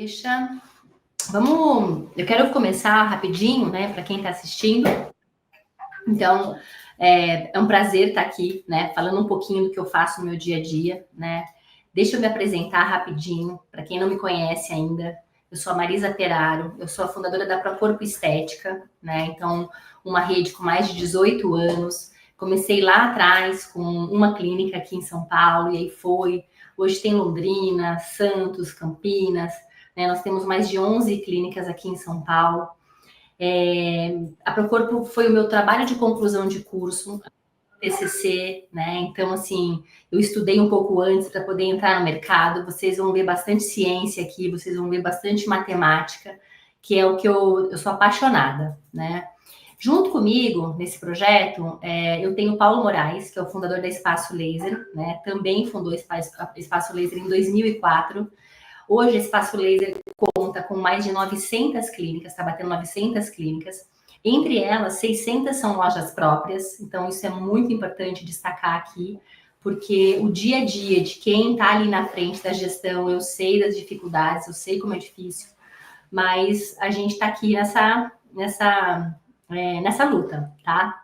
Deixa. Eu quero começar rapidinho, né, para quem está assistindo. Então, é um prazer estar aqui, né, falando um pouquinho do que eu faço no meu dia a dia, né. Deixa eu me apresentar rapidinho, para quem não me conhece ainda. Eu sou a Marisa Peraro, eu sou a fundadora da Procorpo Estética, né, então, uma rede com mais de 18 anos. Comecei lá atrás com uma clínica aqui em São Paulo, e aí foi. Hoje tem Londrina, Santos, Campinas, né, nós temos mais de 11 clínicas aqui em São Paulo. A Procorpo foi o meu trabalho de conclusão de curso, TCC, né? Então, assim, eu estudei um pouco antes para poder entrar no mercado. Vocês vão ver bastante ciência aqui, vocês vão ver bastante matemática, que é o que eu sou apaixonada, né? Junto comigo, nesse projeto, eu tenho o Paulo Moraes, que é o fundador da Espaço Laser, né? Também fundou Espaço Laser em 2004. Hoje, a Espaço Laser conta com mais de 900 clínicas, está batendo 900 clínicas. Entre elas, 600 são lojas próprias, então isso é muito importante destacar aqui, porque o dia a dia de quem está ali na frente da gestão, eu sei das dificuldades, eu sei como é difícil, mas a gente está aqui nessa luta, tá?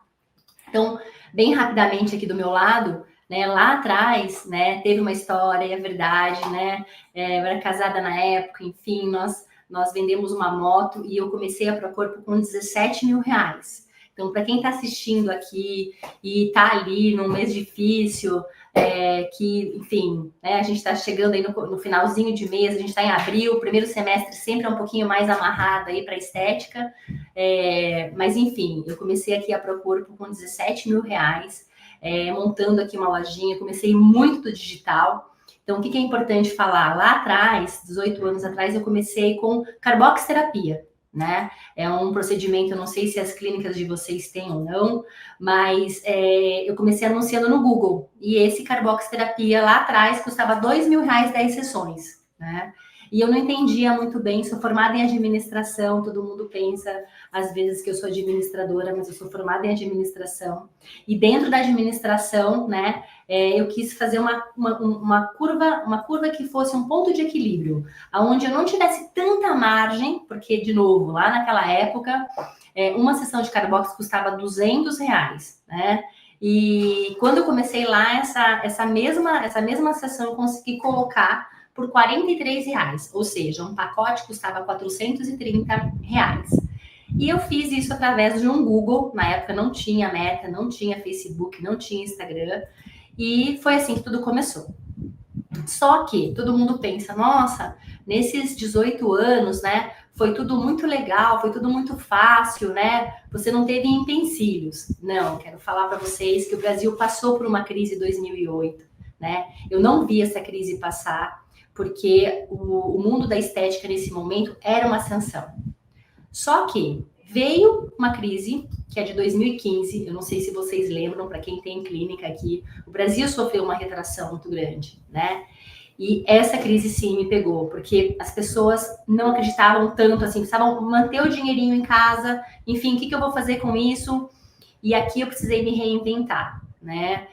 Então, bem rapidamente aqui do meu lado, né, lá atrás, né, teve uma história, é verdade, né, eu era casada na época, enfim, nós vendemos uma moto e eu comecei a Procorpo com 17 mil reais. Então, para quem está assistindo aqui e está ali num mês difícil, que, enfim, né, a gente está chegando aí no finalzinho de mês, a gente está em abril, o primeiro semestre sempre é um pouquinho mais amarrado aí para estética, mas, enfim, eu comecei aqui a Procorpo com 17 mil reais, montando aqui uma lojinha, comecei muito do digital. Então, o que é importante falar? Lá atrás, 18 anos atrás, eu comecei com carboxterapia, né? É um procedimento, eu não sei se as clínicas de vocês têm ou não, mas eu comecei anunciando no Google. E esse carboxterapia lá atrás custava 2 mil reais 10 sessões, né? E eu não entendia muito bem, sou formada em administração, todo mundo pensa às vezes que eu sou administradora, mas eu sou formada em administração. E dentro da administração, né, eu quis fazer uma curva que fosse um ponto de equilíbrio, onde eu não tivesse tanta margem, porque, de novo, lá naquela época, uma sessão de carbox custava 200 reais, né? E quando eu comecei lá, essa mesma sessão eu consegui colocar por 43 reais, ou seja, um pacote custava 430 reais. E eu fiz isso através de um Google, na época não tinha Meta, não tinha Facebook, não tinha Instagram, e foi assim que tudo começou. Só que todo mundo pensa, nossa, nesses 18 anos, né, foi tudo muito legal, foi tudo muito fácil, né? Você não teve empecilhos. Não, quero falar para vocês que o Brasil passou por uma crise em 2008, né? Eu não vi essa crise passar, porque o mundo da estética nesse momento era uma ascensão. Só que veio uma crise, que é de 2015, eu não sei se vocês lembram, para quem tem clínica aqui, o Brasil sofreu uma retração muito grande, né? E essa crise sim me pegou, porque as pessoas não acreditavam tanto, assim, precisavam manter o dinheirinho em casa, enfim, o que eu vou fazer com isso? E aqui eu precisei me reinventar, né?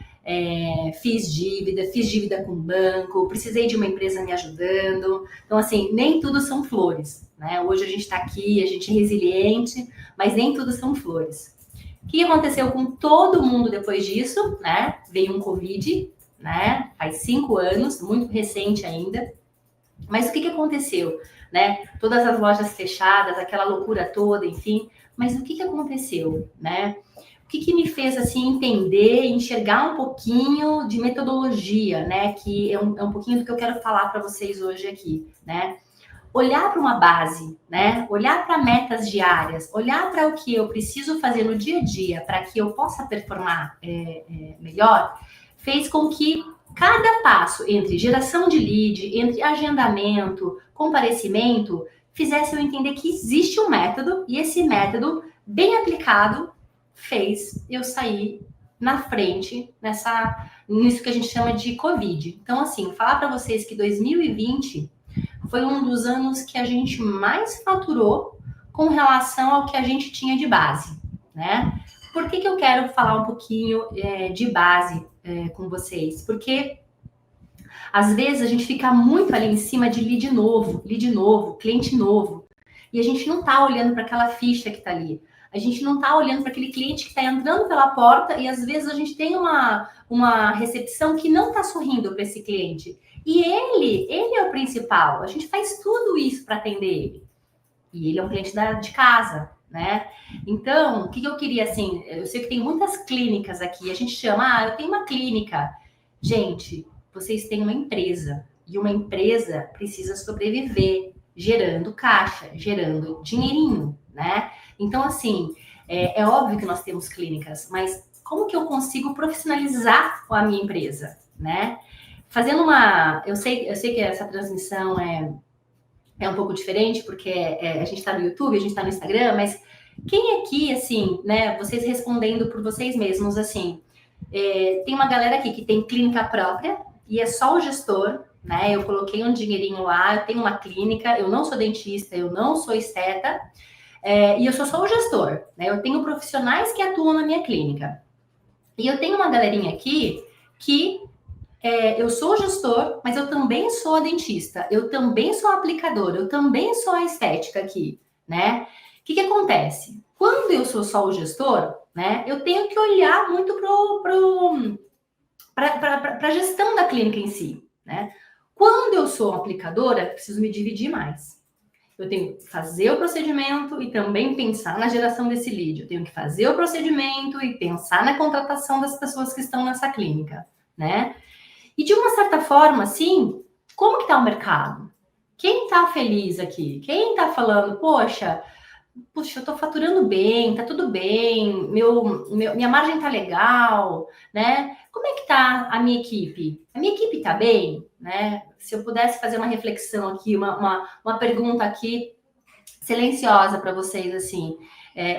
Fiz dívida com o banco, precisei de uma empresa me ajudando. Então, assim, nem tudo são flores, né? Hoje a gente está aqui, a gente é resiliente, mas nem tudo são flores. O que aconteceu com todo mundo depois disso, né? Veio um Covid, né? Faz 5 anos, muito recente ainda. Mas o que aconteceu, né? Todas as lojas fechadas, aquela loucura toda, enfim. Mas o que aconteceu, né? O que me fez assim entender, enxergar um pouquinho de metodologia, né? Que é um pouquinho do que eu quero falar para vocês hoje aqui, né? Olhar para uma base, né? Olhar para metas diárias, olhar para o que eu preciso fazer no dia a dia para que eu possa performar melhor, fez com que cada passo entre geração de lead, entre agendamento, comparecimento, fizesse eu entender que existe um método e esse método, bem aplicado, fez eu sair na frente nisso que a gente chama de Covid. Então, assim, falar para vocês que 2020 foi um dos anos que a gente mais faturou com relação ao que a gente tinha de base, né? Por que eu quero falar um pouquinho de base com vocês? Porque Às vezes a gente fica muito ali em cima de lead novo, cliente novo. E a gente não está olhando para aquela ficha que está ali. A gente não está olhando para aquele cliente que está entrando pela porta e às vezes a gente tem uma recepção que não está sorrindo para esse cliente. E ele é o principal. A gente faz tudo isso para atender ele. E ele é um cliente de casa, né? Então, o que eu queria, assim, eu sei que tem muitas clínicas aqui, a gente chama, eu tenho uma clínica. Gente, vocês têm uma empresa, e uma empresa precisa sobreviver, gerando caixa, gerando dinheirinho, né? Então, assim, é óbvio que nós temos clínicas, mas como que eu consigo profissionalizar a minha empresa, né? Fazendo eu sei que essa transmissão é um pouco diferente, porque a gente está no YouTube, a gente está no Instagram, mas quem aqui, assim, né, vocês respondendo por vocês mesmos, assim, tem uma galera aqui que tem clínica própria e é só o gestor, né, eu coloquei um dinheirinho lá, eu tenho uma clínica, eu não sou dentista, eu não sou esteta, e eu sou só o gestor, né, eu tenho profissionais que atuam na minha clínica. E eu tenho uma galerinha aqui que eu sou gestor, mas eu também sou a dentista, eu também sou a aplicadora, eu também sou a estética aqui, né? O que acontece? Quando eu sou só o gestor, né, eu tenho que olhar muito para a gestão da clínica em si, né? Quando eu sou aplicadora, preciso me dividir mais. Eu tenho que fazer o procedimento e também pensar na geração desse lead. Eu tenho que fazer o procedimento e pensar na contratação das pessoas que estão nessa clínica, né? E de uma certa forma, assim, como que tá o mercado? Quem tá feliz aqui? Quem tá falando, puxa, eu tô faturando bem, tá tudo bem, minha margem tá legal, né? Como é que tá a minha equipe? A minha equipe tá bem, né? Se eu pudesse fazer uma reflexão aqui, uma pergunta aqui silenciosa para vocês, assim.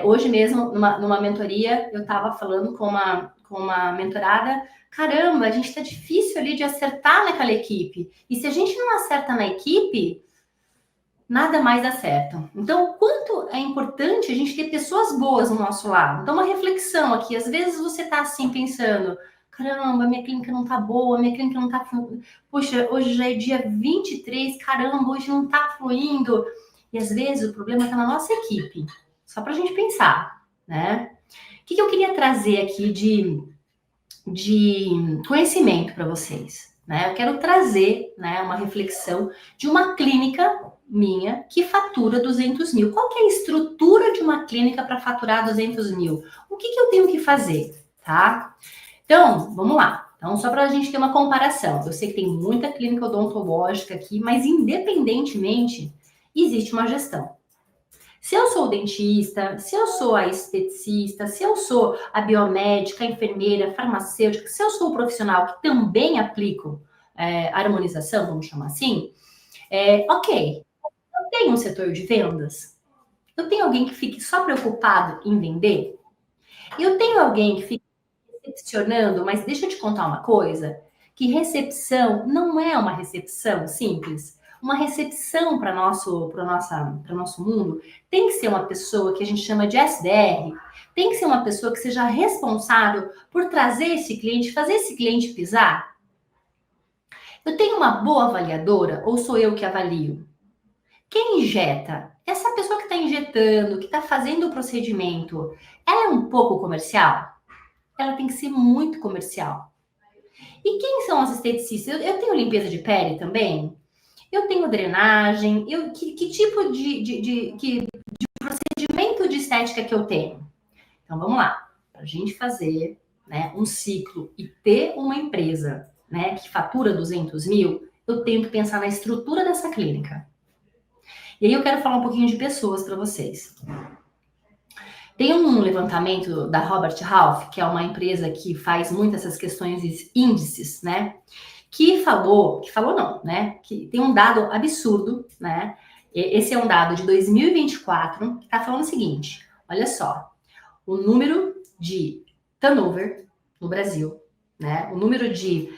Hoje mesmo, numa mentoria, eu estava falando com uma mentorada, caramba, a gente tá difícil ali de acertar naquela equipe. E se a gente não acerta na equipe, nada mais dá certo. Então, o quanto é importante a gente ter pessoas boas no nosso lado. Então, uma reflexão aqui. Às vezes você tá assim pensando, caramba, minha clínica não tá boa, minha clínica não tá... Poxa, hoje já é dia 23, caramba, hoje não tá fluindo. E às vezes o problema está na nossa equipe. Só para a gente pensar, né? O que eu queria trazer aqui de conhecimento para vocês, né? Eu quero trazer, né, uma reflexão de uma clínica minha que fatura 200 mil. Qual que é a estrutura de uma clínica para faturar 200 mil? O que eu tenho que fazer, tá? Então, vamos lá. Então, só para a gente ter uma comparação. Eu sei que tem muita clínica odontológica aqui, mas independentemente, existe uma gestão. Se eu sou dentista, se eu sou a esteticista, se eu sou a biomédica, a enfermeira, a farmacêutica, se eu sou o profissional que também aplico harmonização, vamos chamar assim, ok, eu tenho um setor de vendas, eu tenho alguém que fique só preocupado em vender, eu tenho alguém que fique recepcionando, mas deixa eu te contar uma coisa, que recepção não é uma recepção simples. Uma recepção para nosso mundo tem que ser uma pessoa que a gente chama de SDR, tem que ser uma pessoa que seja responsável por trazer esse cliente, fazer esse cliente pisar. Eu tenho uma boa avaliadora ou sou eu que avalio? Quem injeta? Essa pessoa que está injetando, que está fazendo o procedimento, ela é um pouco comercial? Ela tem que ser muito comercial. E quem são as esteticistas? Eu tenho limpeza de pele também? Eu tenho drenagem? Que tipo de procedimento de estética que eu tenho? Então, vamos lá. Para a gente fazer, né, um ciclo e ter uma empresa, né, que fatura 200 mil, eu tenho que pensar na estrutura dessa clínica. E aí eu quero falar um pouquinho de pessoas para vocês. Tem um levantamento da Robert Half, que é uma empresa que faz muitas essas questões de índices, né? Que falou não, né? Que tem um dado absurdo, né? Esse é um dado de 2024, que está falando o seguinte: olha só, o número de turnover no Brasil, né? O número de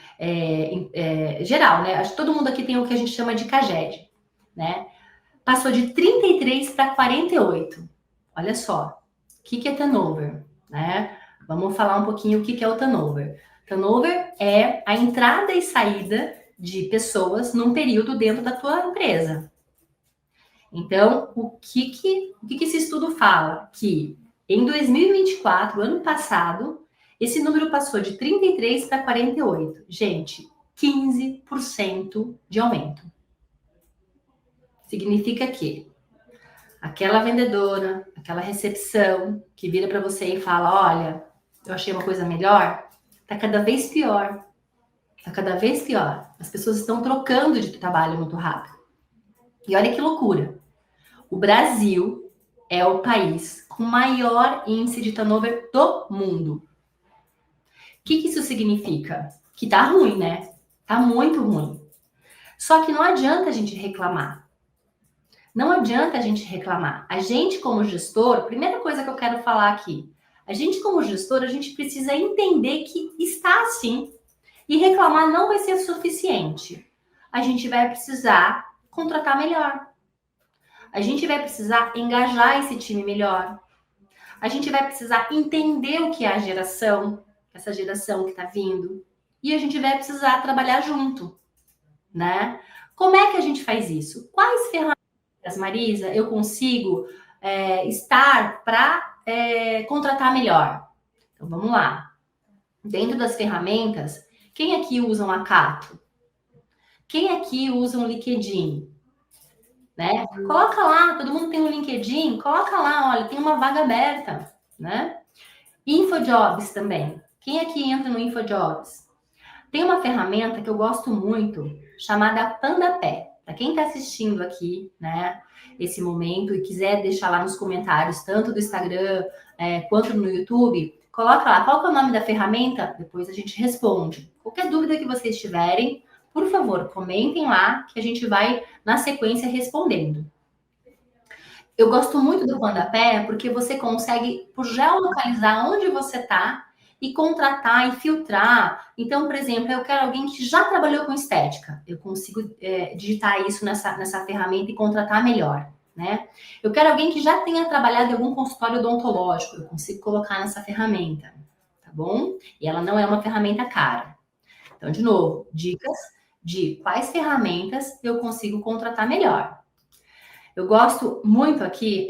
geral, né? Acho que todo mundo aqui tem o que a gente chama de CAGED, né? Passou de 33 para 48. Olha só. O que é turnover, né? Vamos falar um pouquinho o que é o turnover. Turnover é a entrada e saída de pessoas num período dentro da tua empresa. Então, o que esse estudo fala? Que em 2024, ano passado, esse número passou de 33 para 48. Gente, 15% de aumento. Significa que aquela vendedora, aquela recepção que vira para você e fala, olha, eu achei uma coisa melhor, tá cada vez pior. Tá cada vez pior. As pessoas estão trocando de trabalho muito rápido. E olha que loucura. O Brasil é o país com maior índice de turnover do mundo. O que isso significa? Que tá ruim, né? Tá muito ruim. Só que não adianta a gente reclamar. Não adianta a gente reclamar. A gente, como gestor, primeira coisa que eu quero falar aqui, a gente, como gestor, a gente precisa entender que está assim. E reclamar não vai ser suficiente. A gente vai precisar contratar melhor. A gente vai precisar engajar esse time melhor. A gente vai precisar entender o que é a geração, essa geração que está vindo. E a gente vai precisar trabalhar junto, né? Como é que a gente faz isso? Quais ferramentas, Marisa, eu consigo estar para contratar melhor? Então, vamos lá. Dentro das ferramentas, quem aqui usa um Acato? Quem aqui usa um LinkedIn? Né? Coloca lá, todo mundo tem um LinkedIn, coloca lá, olha, tem uma vaga aberta, né? InfoJobs também. Quem aqui entra no InfoJobs? Tem uma ferramenta que eu gosto muito, chamada Pandapé. Para quem está assistindo aqui, né, esse momento e quiser deixar lá nos comentários, tanto do Instagram quanto no YouTube, coloca lá, qual que é o nome da ferramenta? Depois a gente responde. Qualquer dúvida que vocês tiverem, por favor, comentem lá que a gente vai, na sequência, respondendo. Eu gosto muito do Pandapé porque você consegue geolocalizar onde você está e contratar e filtrar. Então, por exemplo, eu quero alguém que já trabalhou com estética. Eu consigo digitar isso nessa ferramenta e contratar melhor, né? Eu quero alguém que já tenha trabalhado em algum consultório odontológico. Eu consigo colocar nessa ferramenta, tá bom? E ela não é uma ferramenta cara. Então, de novo, dicas de quais ferramentas eu consigo contratar melhor. Eu gosto muito aqui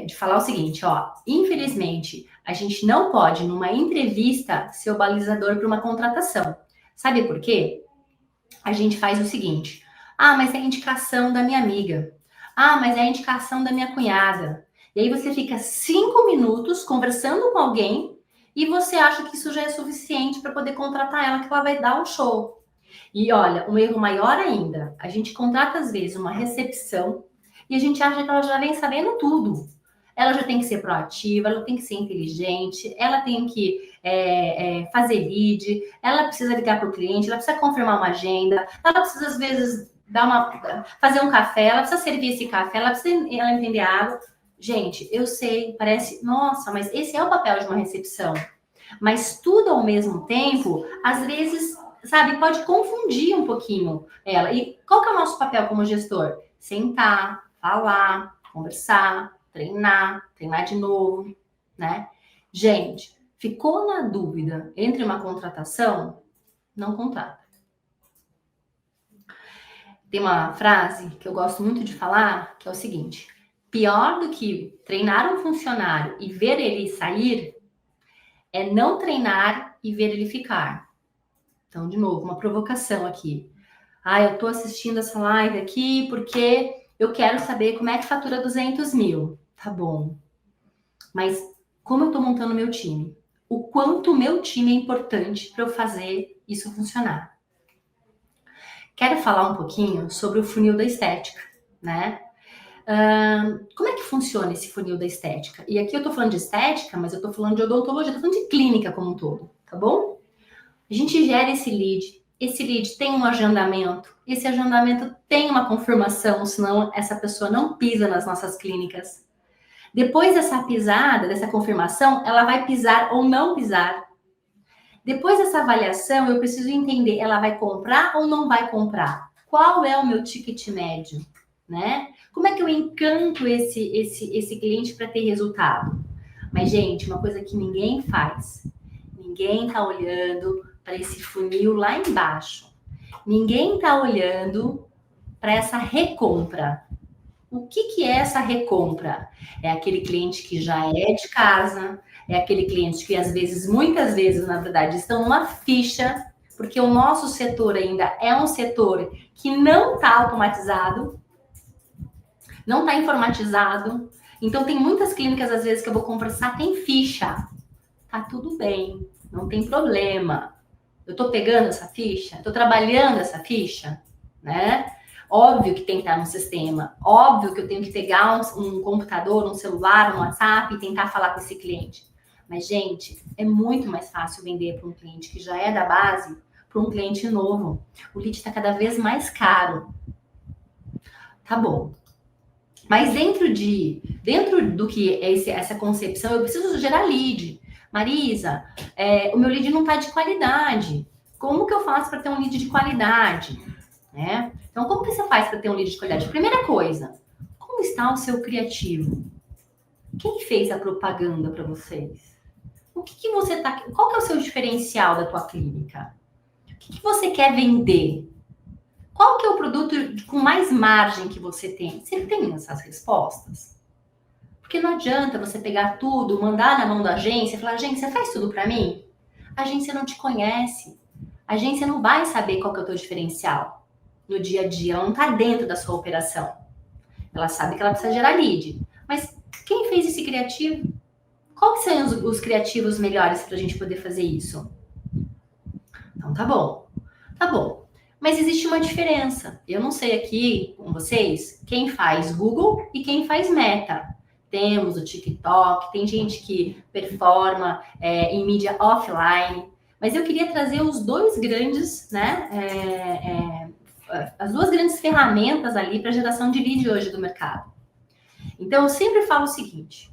de falar o seguinte, ó, infelizmente, a gente não pode, numa entrevista, ser o balizador para uma contratação. Sabe por quê? A gente faz o seguinte, mas é a indicação da minha amiga. Mas é a indicação da minha cunhada. E aí você fica 5 minutos conversando com alguém e você acha que isso já é suficiente para poder contratar ela, que ela vai dar um show. E olha, um erro maior ainda, a gente contrata às vezes uma recepção e a gente acha que ela já vem sabendo tudo. Ela já tem que ser proativa, ela tem que ser inteligente, ela tem que fazer lead, ela precisa ligar para o cliente, ela precisa confirmar uma agenda, ela precisa às vezes fazer um café, ela precisa servir esse café, ela precisa entender a água. Gente, eu sei, parece, nossa, mas esse é o papel de uma recepção. Mas tudo ao mesmo tempo, às vezes, sabe, pode confundir um pouquinho ela. E qual que é o nosso papel como gestor? Sentar, falar, conversar, treinar de novo, né? Gente, ficou na dúvida entre uma contratação? Não contrata. Tem uma frase que eu gosto muito de falar, que é o seguinte: pior do que treinar um funcionário e ver ele sair é não treinar e ver ele ficar. Então, de novo, uma provocação aqui. Eu tô assistindo essa live aqui porque eu quero saber como é que fatura 200 mil. Tá bom. Mas como eu tô montando meu time? O quanto o meu time é importante para eu fazer isso funcionar? Quero falar um pouquinho sobre o funil da estética, né? Como é que funciona esse funil da estética? E aqui eu tô falando de estética, mas eu tô falando de odontologia, tô falando de clínica como um todo, tá bom? A gente gera esse lead tem um agendamento, esse agendamento tem uma confirmação, senão essa pessoa não pisa nas nossas clínicas. Depois dessa pisada, dessa confirmação, ela vai pisar ou não pisar. Depois dessa avaliação, eu preciso entender, ela vai comprar ou não vai comprar? Qual é o meu ticket médio, né? Como é que eu encanto esse cliente para ter resultado? Mas, gente, uma coisa que ninguém faz, ninguém tá olhando para esse funil lá embaixo. ninguém está olhando para essa recompra. O que é essa recompra? É aquele cliente que já é de casa, é aquele cliente que às vezes, muitas vezes, na verdade, estão numa ficha, porque o nosso setor ainda é um setor que não está automatizado, não está informatizado. Então, tem muitas clínicas, às vezes, que eu vou conversar, tem ficha. Tá tudo bem, não tem problema. Eu tô pegando essa ficha, tô trabalhando essa ficha, né? Óbvio que tem que estar no sistema, óbvio que eu tenho que pegar um computador, um celular, um WhatsApp e tentar falar com esse cliente. Mas, gente, é muito mais fácil vender para um cliente que já é da base para um cliente novo. O lead está cada vez mais caro. Tá bom. Mas dentro do que é essa concepção, eu preciso gerar lead. Marisa, o meu lead não está de qualidade. Como que eu faço para ter um lead de qualidade? Né? Então, como que você faz para ter um lead de qualidade? Primeira coisa, como está o seu criativo? Quem fez a propaganda para vocês? O que você tá? Qual que é o seu diferencial da tua clínica? O que você quer vender? Qual que é o produto com mais margem que você tem? Você tem essas respostas? Porque não adianta você pegar tudo, mandar na mão da agência e falar, agência, faz tudo para mim? A agência não te conhece. A agência não vai saber qual que é o teu diferencial no dia a dia. Ela não está dentro da sua operação. Ela sabe que ela precisa gerar lead. Mas quem fez esse criativo? Qual que são os criativos melhores para a gente poder fazer isso? Então, tá bom. Tá bom. Mas existe uma diferença. Eu não sei aqui com vocês quem faz Google e quem faz Meta. Temos o TikTok, tem gente que performa em mídia offline. Mas eu queria trazer os dois grandes, né? As duas grandes ferramentas ali para geração de lead hoje do mercado. Então, eu sempre falo o seguinte: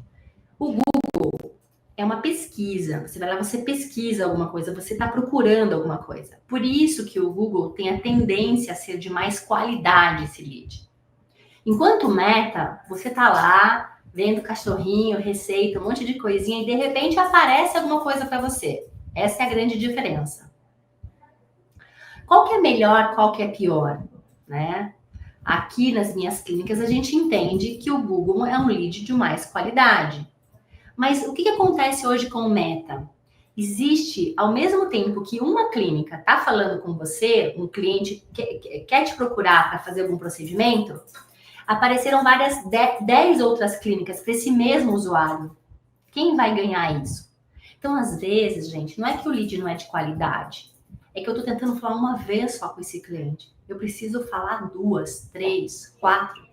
o Google é uma pesquisa. Você vai lá, você pesquisa alguma coisa, você está procurando alguma coisa. Por isso que o Google tem a tendência a ser de mais qualidade esse lead. Enquanto Meta, você está lá vendo cachorrinho, receita, um monte de coisinha e de repente aparece alguma coisa para você. Essa é a grande diferença. Qual que é melhor, qual que é pior, né? Aqui nas minhas clínicas a gente entende que o Google é um lead de mais qualidade. Mas o que acontece hoje com o Meta? Existe, ao mesmo tempo que uma clínica está falando com você, um cliente quer te procurar para fazer algum procedimento, apareceram várias 10 outras clínicas para esse mesmo usuário. Quem vai ganhar isso? Então, às vezes, gente, não é que o lead não é de qualidade. É que eu estou tentando falar uma vez só com esse cliente. Eu preciso falar 2, 3, 4.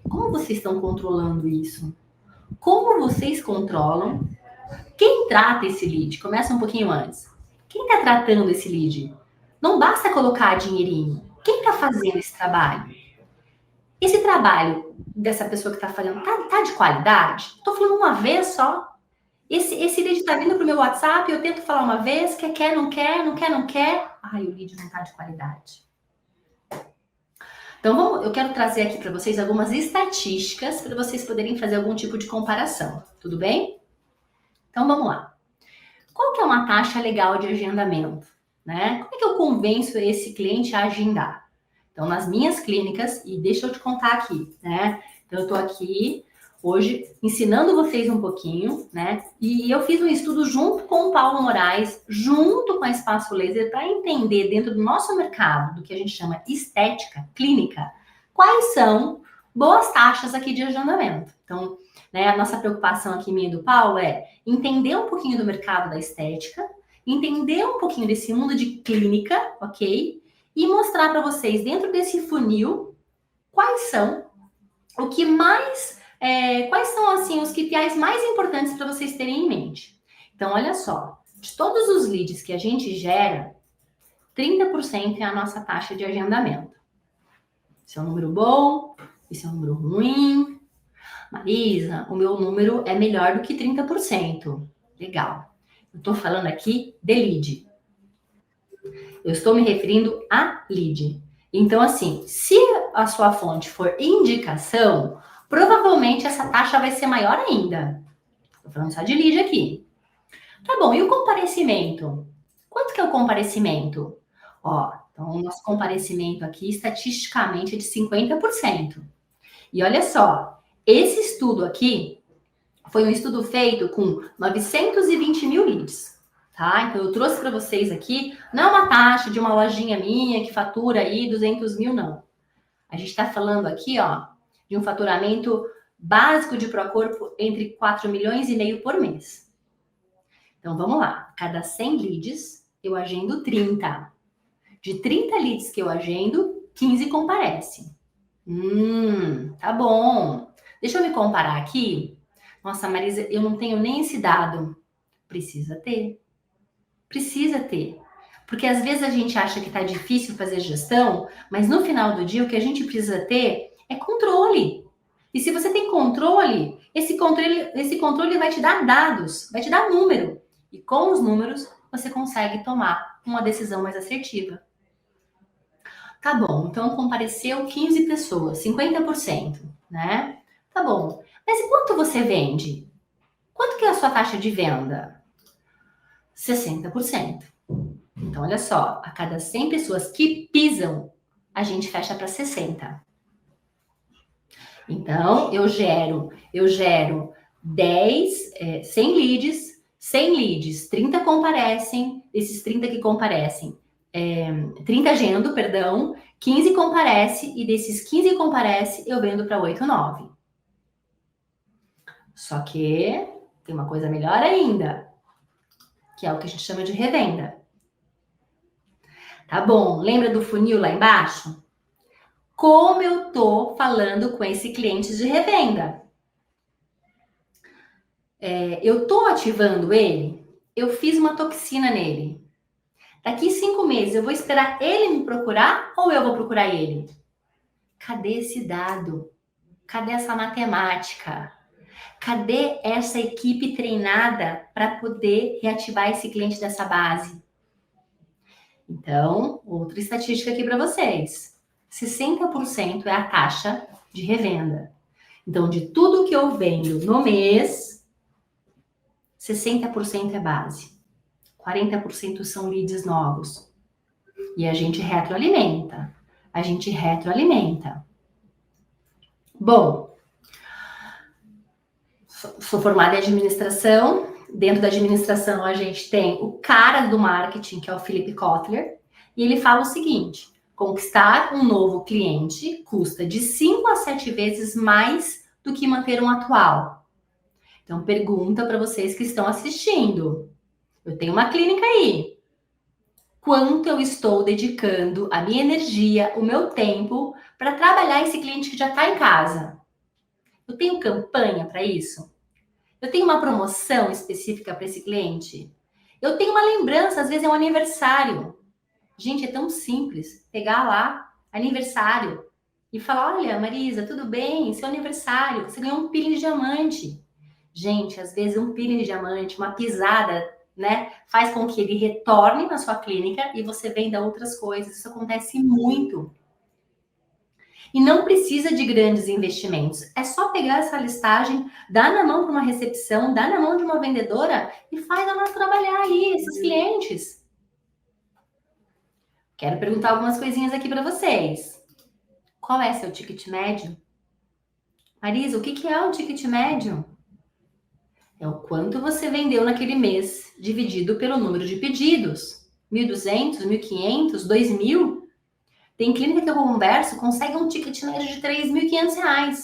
Como vocês estão controlando isso? Como vocês controlam? Quem trata esse lead? Começa um pouquinho antes. Quem está tratando esse lead? Não basta colocar dinheirinho. Quem está fazendo esse trabalho? Esse trabalho dessa pessoa que está fazendo tá de qualidade? Estou falando uma vez só. Esse lead está vindo para o meu WhatsApp, eu tento falar uma vez, quer, não quer, não quer, não quer. Ai, o lead não está de qualidade. Então, eu quero trazer aqui para vocês algumas estatísticas para vocês poderem fazer algum tipo de comparação. Tudo bem? Então, vamos lá. Qual que é uma taxa legal de agendamento? Né? Como é que eu convenço esse cliente a agendar? Então, nas minhas clínicas, e deixa eu te contar aqui, né? Então, eu estou aqui hoje ensinando vocês um pouquinho, né? E eu fiz um estudo junto com o Paulo Moraes, junto com a Espaço Laser, para entender dentro do nosso mercado, do que a gente chama estética clínica, quais são boas taxas aqui de agendamento. Então, né, a nossa preocupação aqui, minha e do Paulo, é entender um pouquinho do mercado da estética, entender um pouquinho desse mundo de clínica, ok? E mostrar para vocês, dentro desse funil, quais são o que mais... quais são, assim, os KPIs mais importantes para vocês terem em mente? Então, olha só. De todos os leads que a gente gera, 30% é a nossa taxa de agendamento. Isso é um número bom? Isso é um número ruim? Marisa, o meu número é melhor do que 30%. Legal. Eu estou falando aqui de lead. Eu estou me referindo a lead. Então, assim, se a sua fonte for indicação, provavelmente essa taxa vai ser maior ainda. Estou falando só de lead aqui. Tá bom, e o comparecimento? Quanto que é o comparecimento? Ó, Então, o nosso comparecimento aqui, estatisticamente, é de 50%. E olha só, esse estudo aqui foi um estudo feito com 920 mil leads, tá? Então, eu trouxe para vocês aqui, não é uma taxa de uma lojinha minha que fatura aí 200 mil, não. A gente está falando aqui, ó, de um faturamento básico de Procorpo entre 4 milhões e meio por mês. Então, vamos lá. Cada 100 leads, eu agendo 30. De 30 leads que eu agendo, 15 comparecem. Tá bom. Deixa eu me comparar aqui. Nossa, Marisa, eu não tenho nem esse dado. Precisa ter. Precisa ter. Porque às vezes a gente acha que tá difícil fazer gestão, mas no final do dia o que a gente precisa ter é controle. E se você tem controle, esse controle vai te dar dados, vai te dar número. E com os números, você consegue tomar uma decisão mais assertiva. Tá bom, então compareceu 15 pessoas, 50%, né? Tá bom. Mas e quanto você vende? Quanto que é a sua taxa de venda? 60%. Então, olha só, a cada 100 pessoas que pisam, a gente fecha para 60. Então, eu gero 100 leads, 100 leads, 30 comparecem, esses 30 que comparecem, 30 agendo, perdão, 15 comparece, e desses 15 que comparece, eu vendo para 8, 9. Só que tem uma coisa melhor ainda, que é o que a gente chama de revenda. Tá bom, lembra do funil lá embaixo? Como eu tô falando com esse cliente de revenda? Eu tô ativando ele? Eu fiz uma toxina nele. Daqui 5 meses, eu vou esperar ele me procurar ou eu vou procurar ele? Cadê esse dado? Cadê essa matemática? Cadê essa equipe treinada para poder reativar esse cliente dessa base? Então, outra estatística aqui para vocês. 60% é a taxa de revenda. Então, de tudo que eu vendo no mês, 60% é base. 40% são leads novos. E a gente retroalimenta. Bom, sou formada em administração. Dentro da administração, a gente tem o cara do marketing, que é o Philip Kotler, e ele fala o seguinte: conquistar um novo cliente custa de 5 a 7 vezes mais do que manter um atual. Então, pergunta para vocês que estão assistindo. Eu tenho uma clínica aí. Quanto eu estou dedicando a minha energia, o meu tempo, para trabalhar esse cliente que já está em casa? Eu tenho campanha para isso? Eu tenho uma promoção específica para esse cliente? Eu tenho uma lembrança, às vezes é um aniversário. Gente, é tão simples pegar lá, aniversário, e falar: olha, Marisa, tudo bem? Seu aniversário, você ganhou um peeling de diamante. Gente, às vezes um peeling de diamante, uma pisada, né, faz com que ele retorne na sua clínica e você venda outras coisas. Isso acontece muito. E não precisa de grandes investimentos. É só pegar essa listagem, dar na mão para uma recepção, dar na mão de uma vendedora e faz ela trabalhar aí esses clientes. Quero perguntar algumas coisinhas aqui para vocês. Qual é seu ticket médio? Marisa, o que é um ticket médio? É o quanto você vendeu naquele mês, dividido pelo número de pedidos. 1.200, 1.500, 2.000? Tem clínica que eu converso, consegue um ticket médio de R$3.500.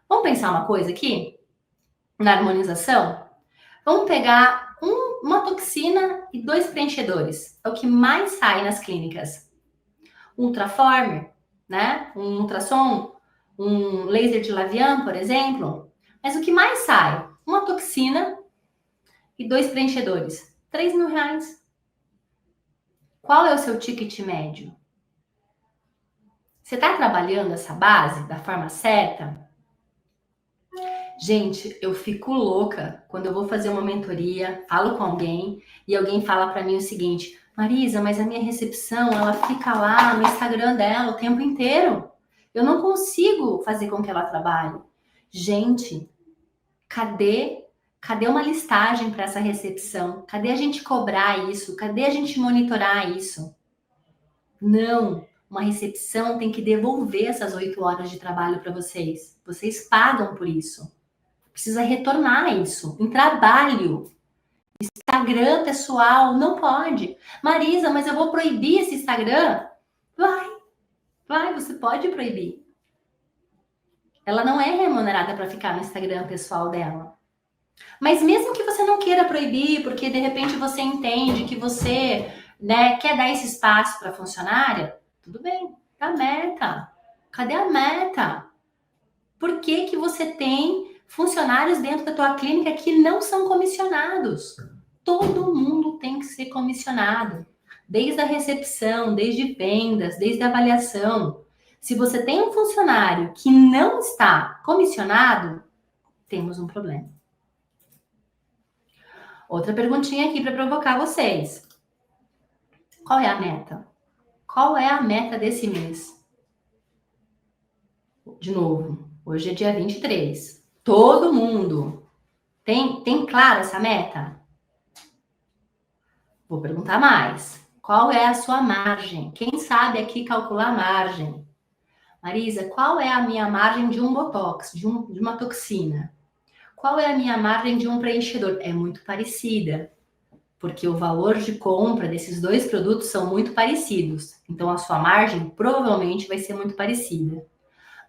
Vamos pensar uma coisa aqui? Na harmonização? Vamos pegar uma toxina e 2 preenchedores. É o que mais sai nas clínicas. Ultraformer, né? Um ultrassom, um laser de Lavian, por exemplo. Mas o que mais sai? Uma toxina e 2 preenchedores. R$3.000. Qual é o seu ticket médio? Você está trabalhando essa base da forma certa? Gente, eu fico louca quando eu vou fazer uma mentoria, falo com alguém e alguém fala para mim o seguinte: Marisa, mas a minha recepção, ela fica lá no Instagram dela o tempo inteiro. Eu não consigo fazer com que ela trabalhe. Gente, cadê uma listagem para essa recepção? Cadê a gente cobrar isso? Cadê a gente monitorar isso? Não. Uma recepção tem que devolver essas 8 horas de trabalho para vocês. Vocês pagam por isso. Precisa retornar isso em trabalho. Instagram pessoal, não pode. Marisa, mas eu vou proibir esse Instagram? Vai, você pode proibir. Ela não é remunerada para ficar no Instagram pessoal dela. Mas mesmo que você não queira proibir, porque de repente você entende que você, né, quer dar esse espaço para a funcionária, tudo bem, a meta. Cadê a meta? Por que que você tem funcionários dentro da tua clínica que não são comissionados? Todo mundo tem que ser comissionado. Desde a recepção, desde vendas, desde a avaliação. Se você tem um funcionário que não está comissionado, temos um problema. Outra perguntinha aqui para provocar vocês. Qual é a meta? Qual é a meta desse mês? De novo, hoje é dia 23. Todo mundo tem claro essa meta? Vou perguntar mais. Qual é a sua margem? Quem sabe aqui calcular a margem? Marisa, qual é a minha margem de um botox, de uma toxina? Qual é a minha margem de um preenchedor? É muito parecida, porque o valor de compra desses dois produtos são muito parecidos. Então, a sua margem provavelmente vai ser muito parecida.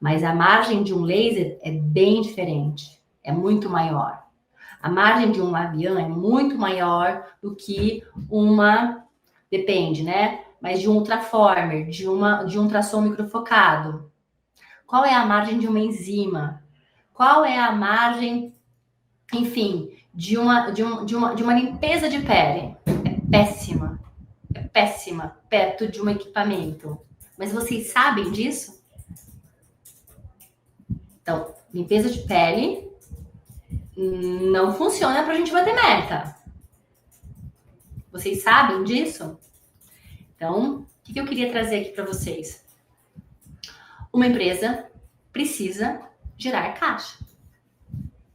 Mas a margem de um laser é bem diferente, é muito maior. A margem de um Labian é muito maior do que uma, depende, né? Mas de um ultraformer, de um ultrassom microfocado. Qual é a margem de uma enzima? Qual é a margem, enfim, de uma limpeza de pele? É péssima perto de um equipamento. Mas vocês sabem disso? Então, limpeza de pele não funciona para a gente bater meta. Vocês sabem disso? Então, o que eu queria trazer aqui para vocês? Uma empresa precisa gerar caixa.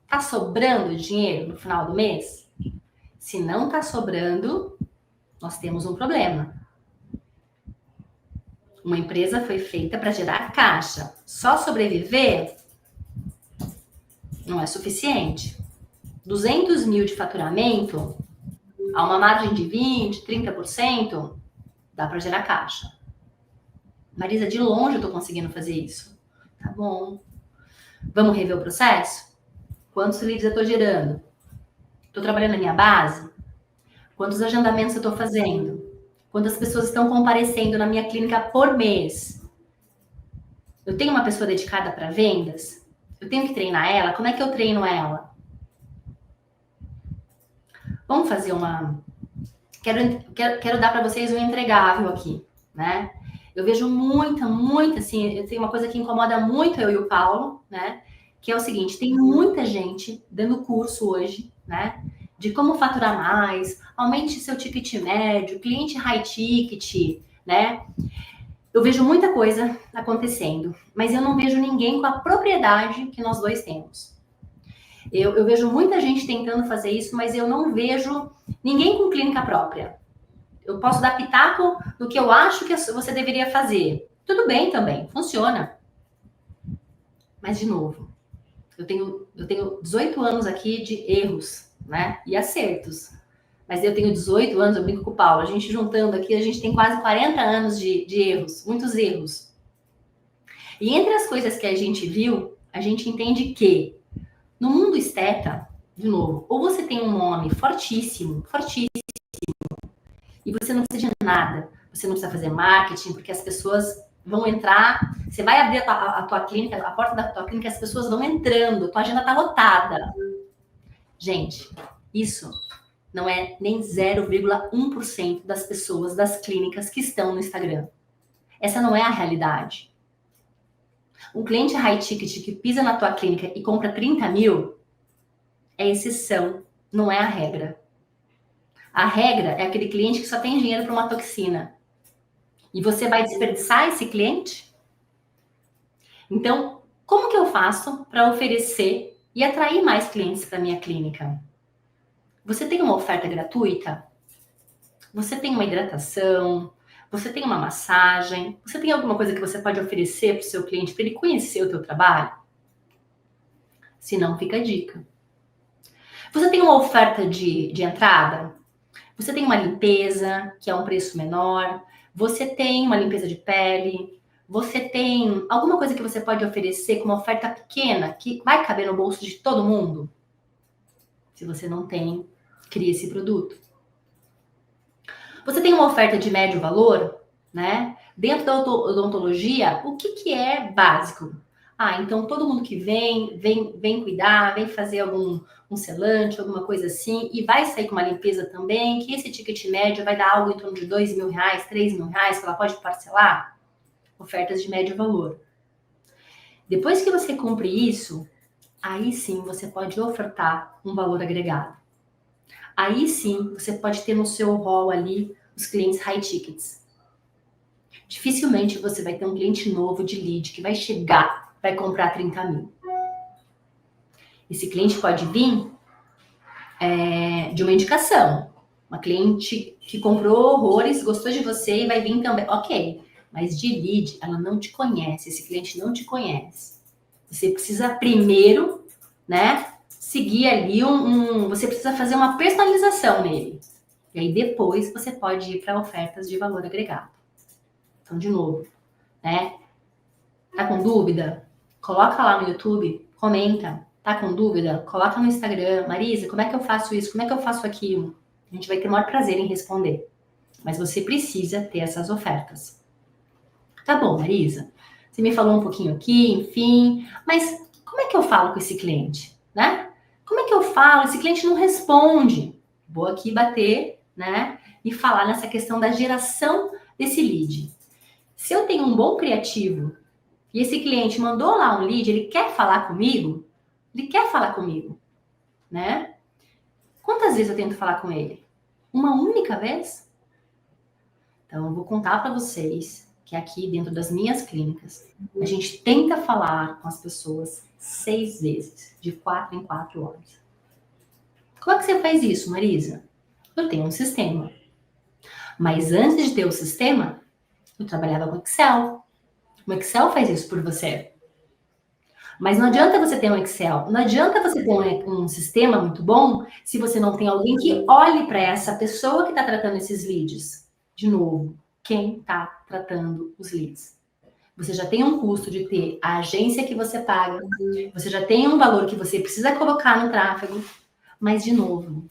Tá sobrando dinheiro no final do mês? Se não tá sobrando, nós temos um problema. Uma empresa foi feita para gerar caixa. Só sobreviver não é suficiente. 200 mil de faturamento, a uma margem de 20%, 30%, dá para gerar caixa. Marisa, de longe eu tô conseguindo fazer isso. Tá bom. Vamos rever o processo? Quantos leads eu tô gerando? Tô trabalhando na minha base? Quantos agendamentos eu tô fazendo? Quantas pessoas estão comparecendo na minha clínica por mês? Eu tenho uma pessoa dedicada para vendas? Eu tenho que treinar ela? Como é que eu treino ela? Vamos fazer uma... Quero dar para vocês um entregável aqui, né? Eu vejo muita, assim, eu tenho uma coisa que incomoda muito eu e o Paulo, né? Que é o seguinte, tem muita gente dando curso hoje, né? De como faturar mais, aumente seu ticket médio, cliente high ticket, né? Eu vejo muita coisa acontecendo, mas eu não vejo ninguém com a propriedade que nós dois temos. Eu vejo muita gente tentando fazer isso, mas eu não vejo ninguém com clínica própria. Eu posso dar pitaco do que eu acho que você deveria fazer. Tudo bem também, funciona. Mas, de novo, eu tenho 18 anos aqui de erros, né? E acertos. Mas eu tenho 18 anos, eu brinco com o Paulo. A gente juntando aqui, a gente tem quase 40 anos de erros, muitos erros. E entre as coisas que a gente viu, a gente entende que no mundo esteta, de novo, ou você tem um nome fortíssimo, e você não precisa de nada. Você não precisa fazer marketing, porque as pessoas vão entrar. Você vai abrir a tua clínica, a porta da tua clínica, as pessoas vão entrando, tua agenda tá lotada. Gente, isso não é nem 0,1% das pessoas das clínicas que estão no Instagram. Essa não é a realidade. Um cliente high ticket que pisa na tua clínica e compra 30 mil é exceção, não é a regra. A regra é aquele cliente que só tem dinheiro para uma toxina. E você vai desperdiçar esse cliente? Então, como que eu faço para oferecer e atrair mais clientes para minha clínica? Você tem uma oferta gratuita? Você tem uma hidratação? Você tem uma massagem? Você tem alguma coisa que você pode oferecer para o seu cliente para ele conhecer o teu trabalho? Se não, fica a dica. Você tem uma oferta de entrada? Você tem uma limpeza, que é um preço menor? Você tem uma limpeza de pele? Você tem alguma coisa que você pode oferecer com uma oferta pequena, que vai caber no bolso de todo mundo? Se você não tem, crie esse produto. Você tem uma oferta de médio valor, né? Dentro da odontologia, o que é básico? Então todo mundo que vem cuidar, vem fazer um selante, alguma coisa assim, e vai sair com uma limpeza também, que esse ticket médio vai dar algo em torno de R$2.000, R$3.000, que ela pode parcelar. Ofertas de médio valor. Depois que você cumpre isso, aí sim você pode ofertar um valor agregado. Aí sim você pode ter no seu rol ali os clientes high tickets. Dificilmente você vai ter um cliente novo de lead que vai chegar, vai comprar 30 mil. Esse cliente pode vir de uma indicação. Uma cliente que comprou horrores, gostou de você e vai vir também. Ok, mas de lead, ela não te conhece, esse cliente não te conhece. Você precisa primeiro, né, seguir ali você precisa fazer uma personalização nele. E aí depois você pode ir para ofertas de valor agregado. Então, de novo, né? Tá com dúvida? Coloca lá no YouTube, comenta. Tá com dúvida? Coloca no Instagram. Marisa, como é que eu faço isso? Como é que eu faço aquilo? A gente vai ter o maior prazer em responder. Mas você precisa ter essas ofertas. Tá bom, Marisa. Você me falou um pouquinho aqui, enfim. Mas como é que eu falo com esse cliente, né? Como é que eu falo? Esse cliente não responde. Vou aqui bater, né? E falar nessa questão da geração desse lead. Se eu tenho um bom criativo e esse cliente mandou lá um lead, ele quer falar comigo? Ele quer falar comigo, né? Quantas vezes eu tento falar com ele? Uma única vez? Então, eu vou contar para vocês que aqui dentro das minhas clínicas, a gente tenta falar com as pessoas 6 vezes, de 4 em 4 horas. Como é que você faz isso, Marisa? Eu tenho um sistema. Mas antes de ter o sistema, eu trabalhava com Excel. O Excel faz isso por você. Mas não adianta você ter um Excel, não adianta você ter um sistema muito bom se você não tem alguém que olhe para essa pessoa que está tratando esses leads. De novo, quem está tratando os leads? Você já tem um custo de ter a agência que você paga, você já tem um valor que você precisa colocar no tráfego, mas de novo,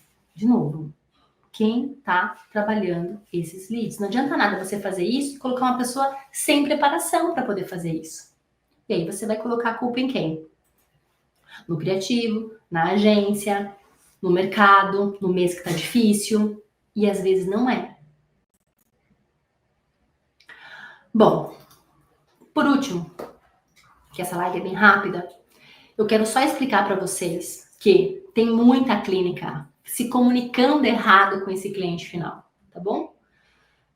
quem está trabalhando esses leads? Não adianta nada você fazer isso e colocar uma pessoa sem preparação para poder fazer isso. E aí você vai colocar a culpa em quem? No criativo, na agência, no mercado, no mês que tá difícil. E às vezes não é. Bom, por último, que essa live é bem rápida, eu quero só explicar para vocês que tem muita clínica se comunicando errado com esse cliente final, tá bom?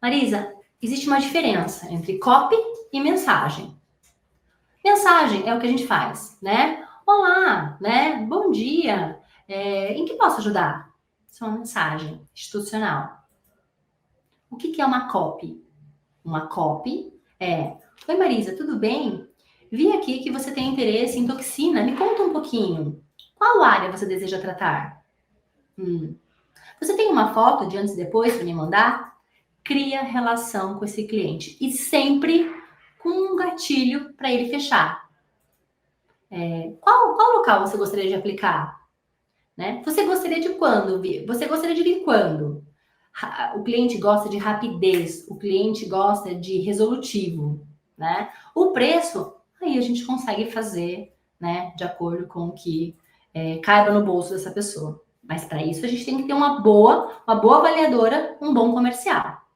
Marisa, existe uma diferença entre copy e mensagem. Mensagem é o que a gente faz, né? Olá, né? Bom dia. Em que posso ajudar? Isso é uma mensagem institucional. O que é uma copy? Uma copy é: oi Marisa, tudo bem? Vi aqui que você tem interesse em toxina. Me conta um pouquinho. Qual área você deseja tratar? Você tem uma foto de antes e depois para me mandar? Cria relação com esse cliente e sempre com um gatilho para ele fechar. Qual local você gostaria de aplicar? Né? Você gostaria de quando? Você gostaria de vir quando? O cliente gosta de rapidez, o cliente gosta de resolutivo, né? O preço, aí a gente consegue fazer, né, de acordo com o que caiba no bolso dessa pessoa. Mas para isso a gente tem que ter uma boa avaliadora, um bom comercial.